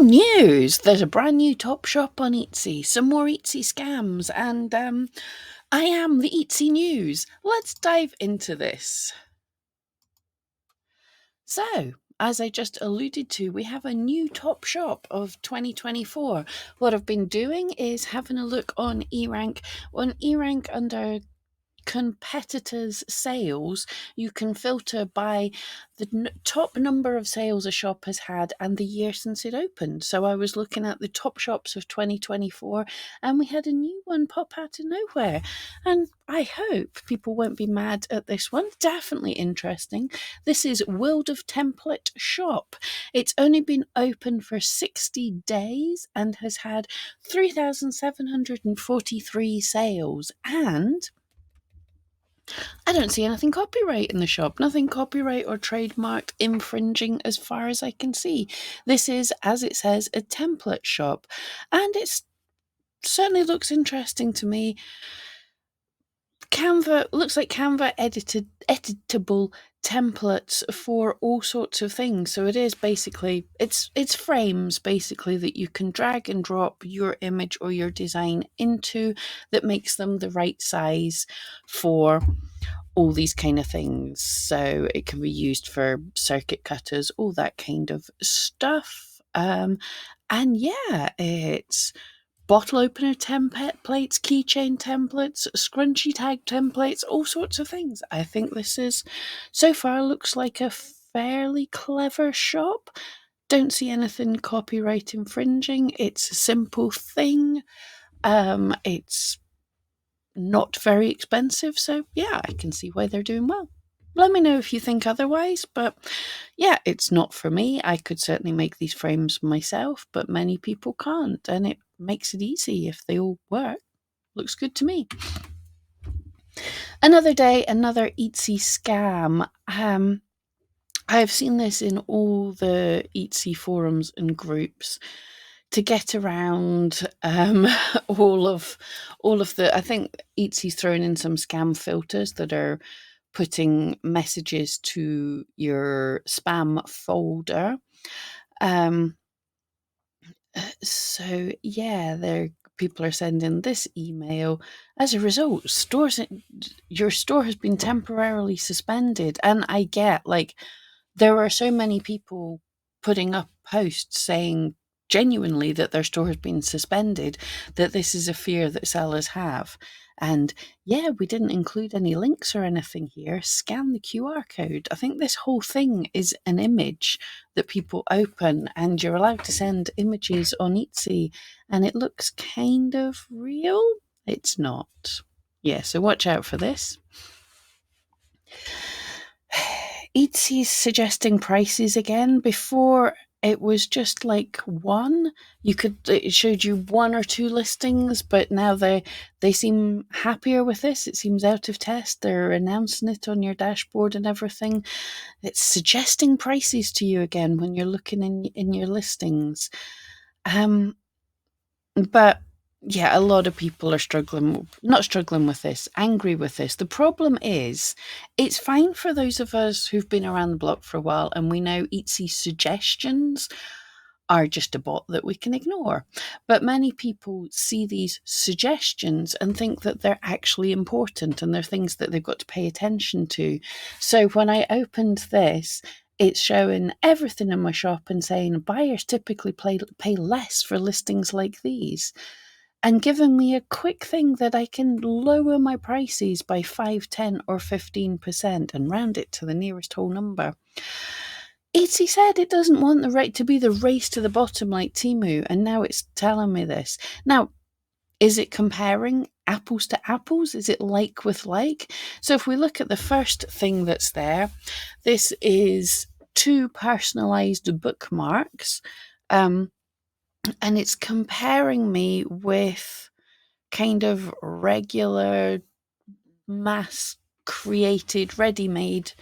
news! There's a brand new Topshop on Etsy, some more Etsy scams, and I am the Etsy News. Let's dive into this. So, as I just alluded to, we have a new Topshop of 2024. What I've been doing is having a look on eRank. On eRank, under competitors' sales, you can filter by the top number of sales a shop has had and the year since it opened. So I was looking at the top shops of 2024 and we had a new one pop out of nowhere. And I hope people won't be mad at this one. Definitely interesting. This is World of Template Shop. It's only been open for 60 days and has had 3,743 sales. And I don't see anything copyright in the shop. Nothing copyright or trademark infringing as far as I can see. This is, as it says, a template shop. And it certainly looks interesting to me. Canva looks like Canva editable templates for all sorts of things. So it is basically it's frames basically that you can drag and drop your image or your design into that makes them the right size for all these kind of things. So it can be used for circuit cutters, all that kind of stuff. And yeah, it's bottle opener templates, keychain templates, scrunchy tag templates, all sorts of things. I think this is, so far, looks like a fairly clever shop. Don't see anything copyright infringing. It's a simple thing. It's not very expensive, so yeah, I can see why they're doing well. Let me know if you think otherwise, but yeah, it's not for me. I could certainly make these frames myself, but many people can't, and it makes it easy if they all work. Looks good to me. Another day, another Etsy scam. I've seen this in all the Etsy forums and groups to get around all of the. I think Etsy's thrown in some scam filters that are putting messages to your spam folder. So yeah, people are sending this email. As a result, your store has been temporarily suspended. And I get, like, there are so many people putting up posts saying genuinely that their store has been suspended, that this is a fear that sellers have. And yeah, we didn't include any links or anything here. Scan the QR code. I think this whole thing is an image that people open, and you're allowed to send images on Etsy, and it looks kind of real. It's not. Yeah, so watch out for this. Etsy's suggesting prices again. Before, it was just like one. It showed you one or two listings, but now they seem happier with this. It seems out of test. They're announcing it on your dashboard and everything. It's suggesting prices to you again when you're looking in your listings. But yeah, a lot of people are not struggling with this, angry with this. The problem is, it's fine for those of us who've been around the block for a while and we know Etsy suggestions are just a bot that we can ignore. But many people see these suggestions and think that they're actually important and they're things that they've got to pay attention to. So when I opened this, it's showing everything in my shop and saying buyers typically pay less for listings like these, and giving me a quick thing that I can lower my prices by 5, 10 or 15% and round it to the nearest whole number. Etsy said it doesn't want the right to be the race to the bottom like Temu, and now it's telling me this. Now, is it comparing apples to apples? Is it like with like? So if we look at the first thing that's there, this is 2 personalized bookmarks, and it's comparing me with kind of regular mass created, ready-made,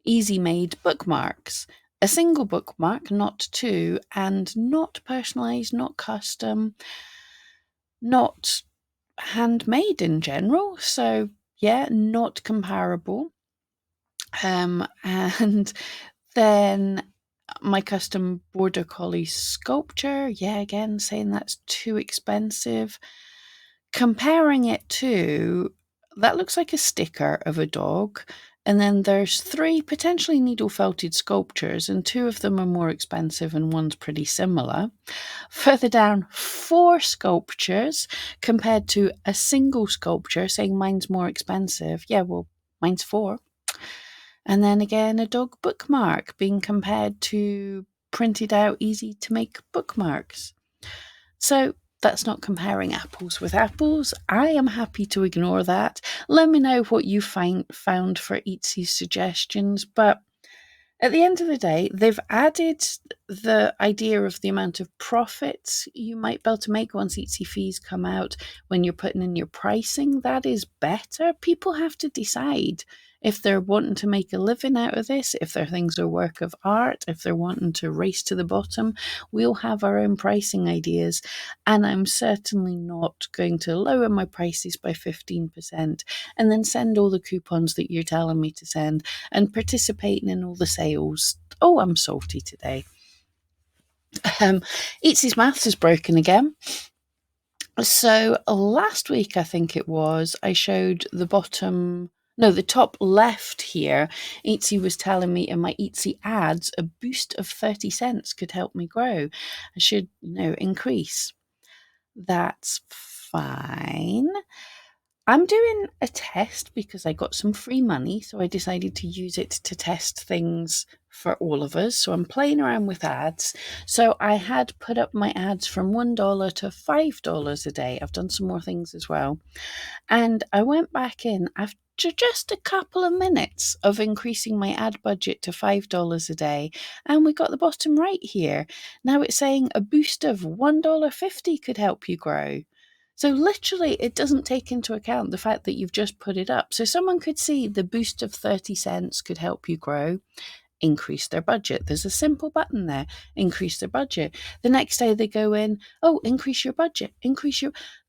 easy-made bookmarks. A single bookmark, not 2, and not personalized, not custom, not handmade in general. So yeah, not comparable. And then My custom border collie sculpture, yeah, again saying that's too expensive. Comparing it to, that looks like a sticker of a dog. And then there's 3 potentially needle felted sculptures, and 2 of them are more expensive and one's pretty similar. Further down, 4 sculptures compared to a single sculpture, saying mine's more expensive. Yeah, well, mine's 4. And then again, a dog bookmark being compared to printed out, easy to make bookmarks. So that's not comparing apples with apples. I am happy to ignore that. Let me know what you found for Eatsy's suggestions. But at the end of the day, they've added the idea of the amount of profits you might be able to make once Etsy fees come out when you're putting in your pricing. That is better. People have to decide if they're wanting to make a living out of this, if their things are work of art, if they're wanting to race to the bottom. We'll have our own pricing ideas, and I'm certainly not going to lower my prices by 15% and then send all the coupons that you're telling me to send and participating in all the sales. Oh, I'm salty today. Etsy's maths is broken again. So last week, I think it was, I showed the top left here. Etsy was telling me in my Etsy ads, a boost of 30 cents could help me grow. I should, increase. That's fine. I'm doing a test because I got some free money, so I decided to use it to test things for all of us. So I'm playing around with ads. So I had put up my ads from $1 to $5 a day. I've done some more things as well. And I went back in after just a couple of minutes of increasing my ad budget to $5 a day, and we got the bottom right here. Now it's saying a boost of $1.50 could help you grow. So literally, it doesn't take into account the fact that you've just put it up. So someone could see the boost of 30 cents could help you grow, increase their budget. There's a simple button there, increase their budget. The next day they go in, oh, increase your budget,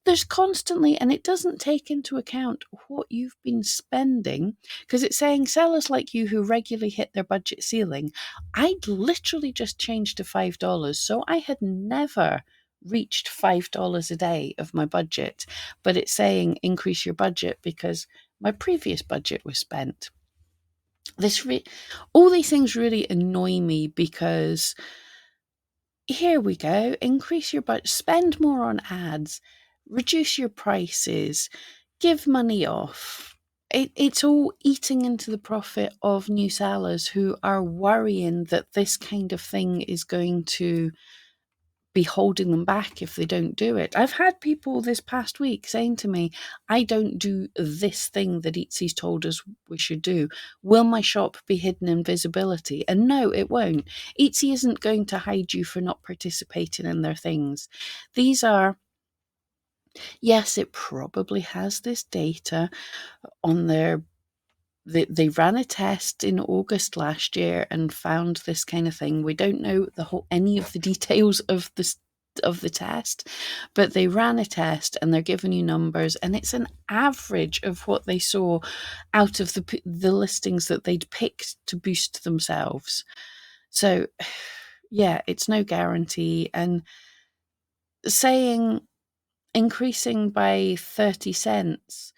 there's constantly, and it doesn't take into account what you've been spending, because it's saying sellers like you who regularly hit their budget ceiling. I'd literally just changed to $5, so I had never reached $5 a day of my budget, but it's saying increase your budget because my previous budget was spent. All these things really annoy me because here we go, increase your budget, spend more on ads, reduce your prices, give money off. It's all eating into the profit of new sellers who are worrying that this kind of thing is going to be holding them back if they don't do it. I've had people this past week saying to me, I don't do this thing that Etsy's told us we should do. Will my shop be hidden in visibility? And no, it won't. Etsy isn't going to hide you for not participating in their things. These are, yes, it probably has this data on their they ran a test in August last year and found this kind of thing. We don't know any of the details of the test, but they ran a test and they're giving you numbers, and it's an average of what they saw out of the listings that they'd picked to boost themselves. So, yeah, it's no guarantee. And saying increasing by 30 cents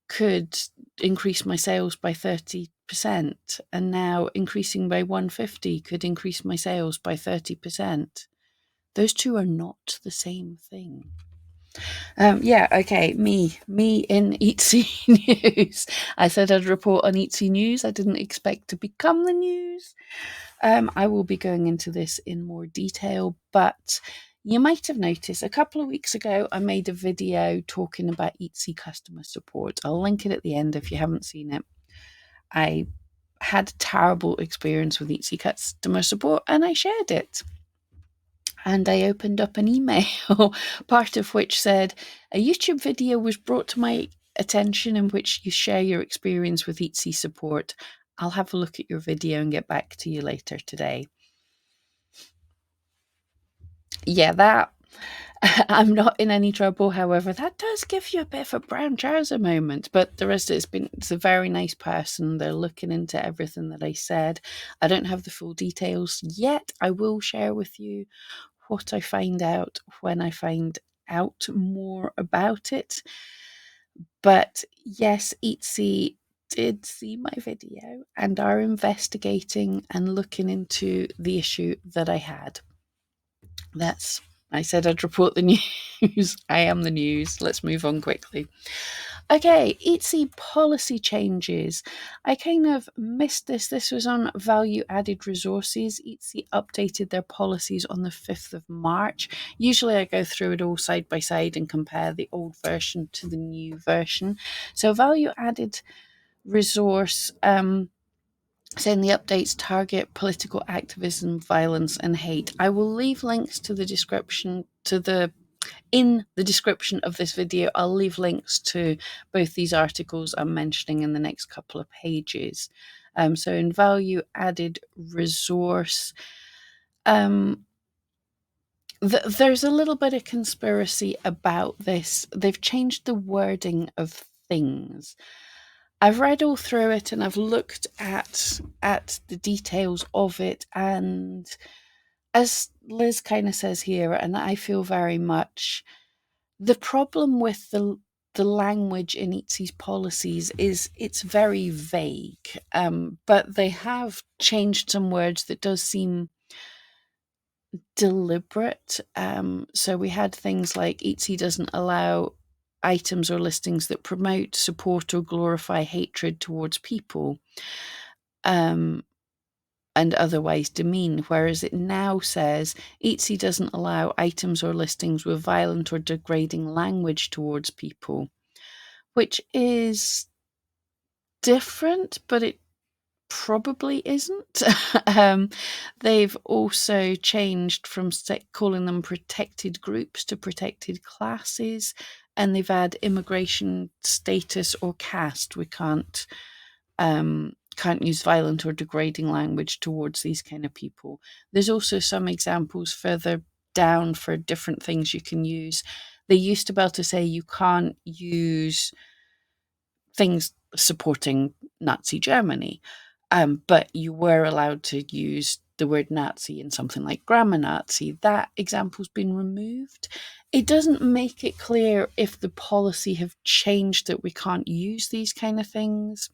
could increase my sales by 30%, and now increasing by 150 could increase my sales by 30%. Those two are not the same thing. Okay, me in Etsy News. I said I'd report on Etsy News. I didn't expect to become the news. I will be going into this in more detail, but you might have noticed a couple of weeks ago, I made a video talking about Etsy customer support. I'll link it at the end if you haven't seen it. I had a terrible experience with Etsy customer support and I shared it. And I opened up an email, part of which said, a YouTube video was brought to my attention in which you share your experience with Etsy support. I'll have a look at your video and get back to you later today. Yeah, that I'm not in any trouble. However, that does give you a bit of a brown trouser moment. But the rest of it's a very nice person. They're looking into everything that I said. I don't have the full details yet. I will share with you what I find out when I find out more about it. But yes, Etsy did see my video and are investigating and looking into the issue that I had. I said I'd report the news. I am the news. Let's move on quickly. Okay, Etsy policy changes. I kind of missed this. This was on value added resources. Etsy updated their policies on the 5th of March. Usually I go through it all side by side and compare the old version to the new version. So value added resource, saying the updates target political activism, violence, and hate. I will leave links to the description in the description of this video. I'll leave links to both these articles I'm mentioning in the next couple of pages. So in value added resource, there's a little bit of conspiracy about this. They've changed the wording of things. I've read all through it and I've looked at the details of it, and as Liz kind of says here, and I feel very much, the problem with the language in Etsy's policies is it's very vague, but they have changed some words that does seem deliberate. So we had things like Etsy doesn't allow items or listings that promote, support, or glorify hatred towards people, and otherwise demean, whereas it now says Etsy doesn't allow items or listings with violent or degrading language towards people, which is different, but it probably isn't. They've also changed from calling them protected groups to protected classes, and they've had immigration status or caste. We can't use violent or degrading language towards these kind of people. There's also some examples further down for different things you can use. They used to be able to say you can't use things supporting Nazi Germany, but you were allowed to use the word Nazi in something like Grammar Nazi. That example's been removed. It doesn't make it clear if the policy have changed that we can't use these kind of things,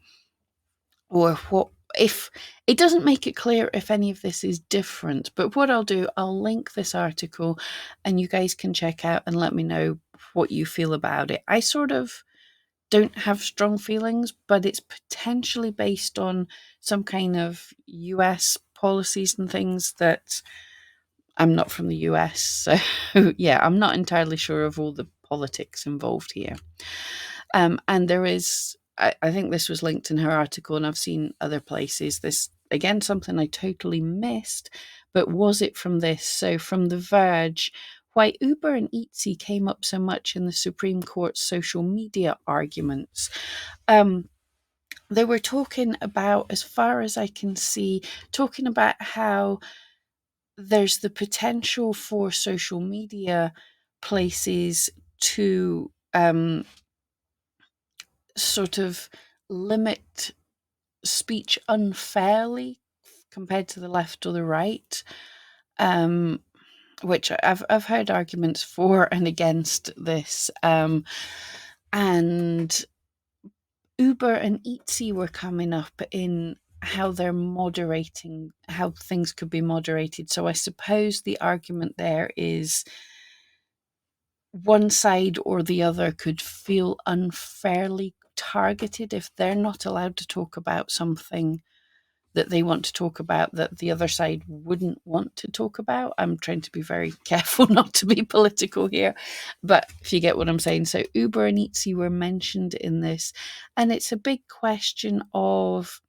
or what. If it doesn't make it clear if any of this is different, but what I'll do, I'll link this article and you guys can check out and let me know what you feel about it. I sort of don't have strong feelings, but it's potentially based on some kind of US policies and things that I'm not from the US. So, yeah, I'm not entirely sure of all the politics involved here. And there is, I think this was linked in her article, and I've seen other places. This, again, something I totally missed, but was it from this? So, from The Verge, why Uber and Etsy came up so much in the Supreme Court's social media arguments. They were talking about, as far as I can see, talking about how there's the potential for social media places to sort of limit speech unfairly compared to the left or the right, which I've heard arguments for and against this, and Uber and Etsy were coming up in how they're moderating, how things could be moderated. So I suppose the argument there is one side or the other could feel unfairly targeted if they're not allowed to talk about something that they want to talk about that the other side wouldn't want to talk about. I'm trying to be very careful not to be political here, but if you get what I'm saying. So Uber and Etsy were mentioned in this, and it's a big question of,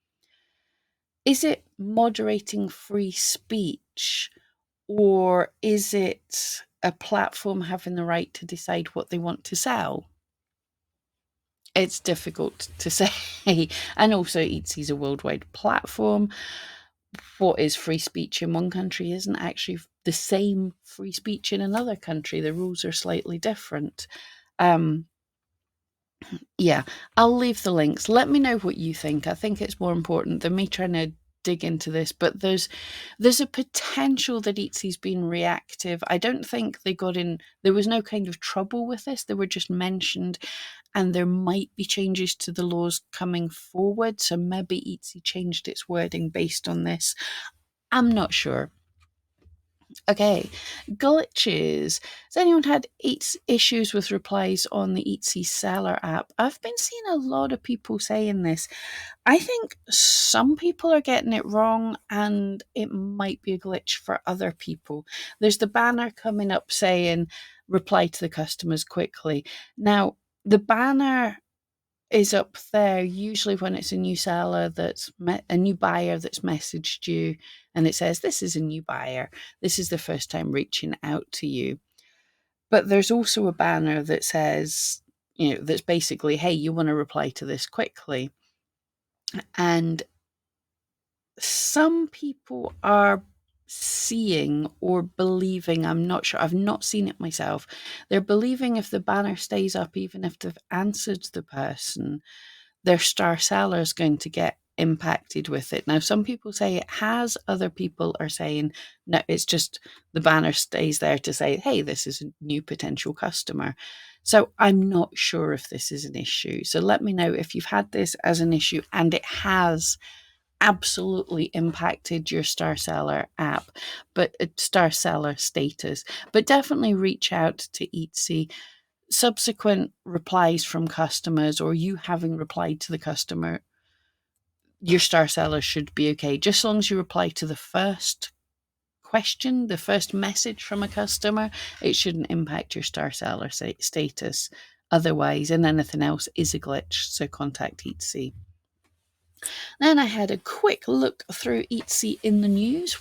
is it moderating free speech, or is it a platform having the right to decide what they want to sell? It's difficult to say. And also, Etsy is a worldwide platform. What is free speech in one country isn't actually the same free speech in another country. The rules are slightly different. Um, yeah, I'll leave the links. Let me know what you think. I think it's more important than me trying to dig into this, but there's a potential that Etsy's been reactive. I don't think they got in, there was no kind of trouble with this. They were just mentioned, and there might be changes to the laws coming forward. So maybe Etsy changed its wording based on this. I'm not sure. Okay, glitches. Has anyone had issues with replies on the Etsy seller app? I've been seeing a lot of people saying this. I think some people are getting it wrong, and it might be a glitch for other people. There's the banner coming up saying reply to the customers quickly. Now, the banner is up there usually when it's a new seller that's a new buyer that's messaged you, and it says, this is a new buyer, this is the first time reaching out to you. But there's also a banner that says, that's basically, hey, you want to reply to this quickly. And some people are seeing or believing, I'm not sure, I've not seen it myself, they're believing if the banner stays up, even if they've answered the person, their star seller is going to get impacted with it. Now, some people say it has, other people are saying, no, it's just the banner stays there to say, hey, this is a new potential customer. So I'm not sure if this is an issue. So let me know if you've had this as an issue and it has absolutely impacted your star seller app, but star seller status. But definitely reach out to Etsy. Subsequent replies from customers, or you having replied to the customer, your star seller should be okay. Just as long as you reply to the first question, the first message from a customer, it shouldn't impact your star seller status otherwise, and anything else is a glitch, so contact Etsy. Then I had a quick look through Etsy in the news.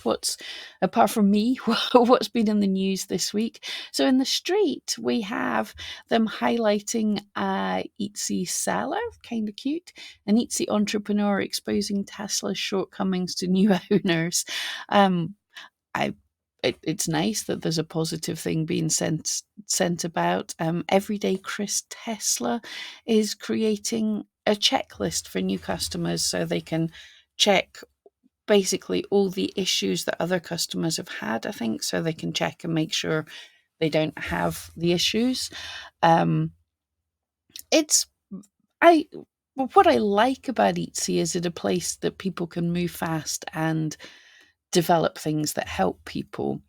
Apart from me, what's been in the news this week? So in the street, we have them highlighting Etsy seller, kind of cute, an Etsy entrepreneur exposing Tesla's shortcomings to new owners. It's nice that there's a positive thing being sent about. Everyday Chris Tesla is creating a checklist for new customers so they can check basically all the issues that other customers have had, I think, so they can check and make sure they don't have the issues. What I like about Etsy is it a place that people can move fast and develop things that help people.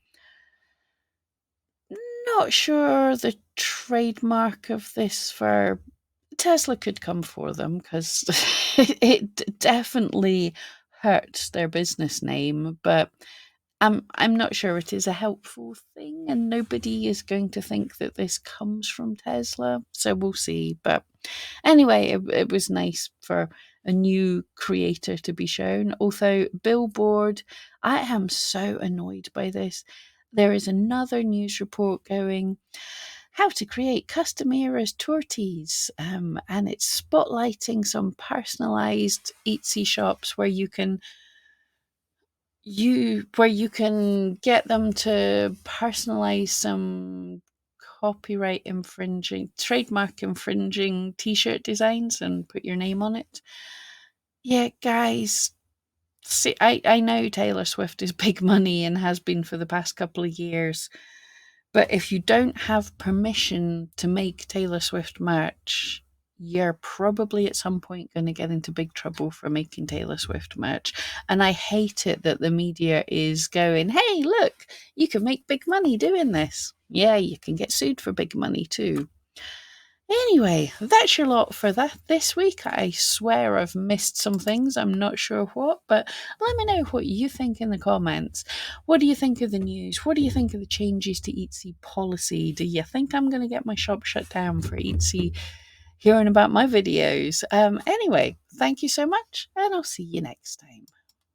Not sure the trademark of this for Tesla could come for them, because it definitely hurts their business name, but I'm not sure it is a helpful thing, and nobody is going to think that this comes from Tesla, so we'll see. But anyway, it was nice for a new creator to be shown. Also, Billboard, I am so annoyed by this. There is another news report going, how to create custom eras torties, and it's spotlighting some personalized Etsy shops where you can get them to personalize some copyright infringing, trademark infringing t-shirt designs and put your name on it. Yeah, guys, see, I know Taylor Swift is big money and has been for the past couple of years, but if you don't have permission to make Taylor Swift merch, you're probably at some point going to get into big trouble for making Taylor Swift merch. And I hate it that the media is going, hey, look, you can make big money doing this. Yeah, you can get sued for big money too. Anyway, that's your lot for this week. I swear I've missed some things. I'm not sure what, but let me know what you think in the comments. What do you think of the news? What do you think of the changes to Etsy policy? Do you think I'm going to get my shop shut down for Etsy hearing about my videos? Anyway, thank you so much, and I'll see you next time.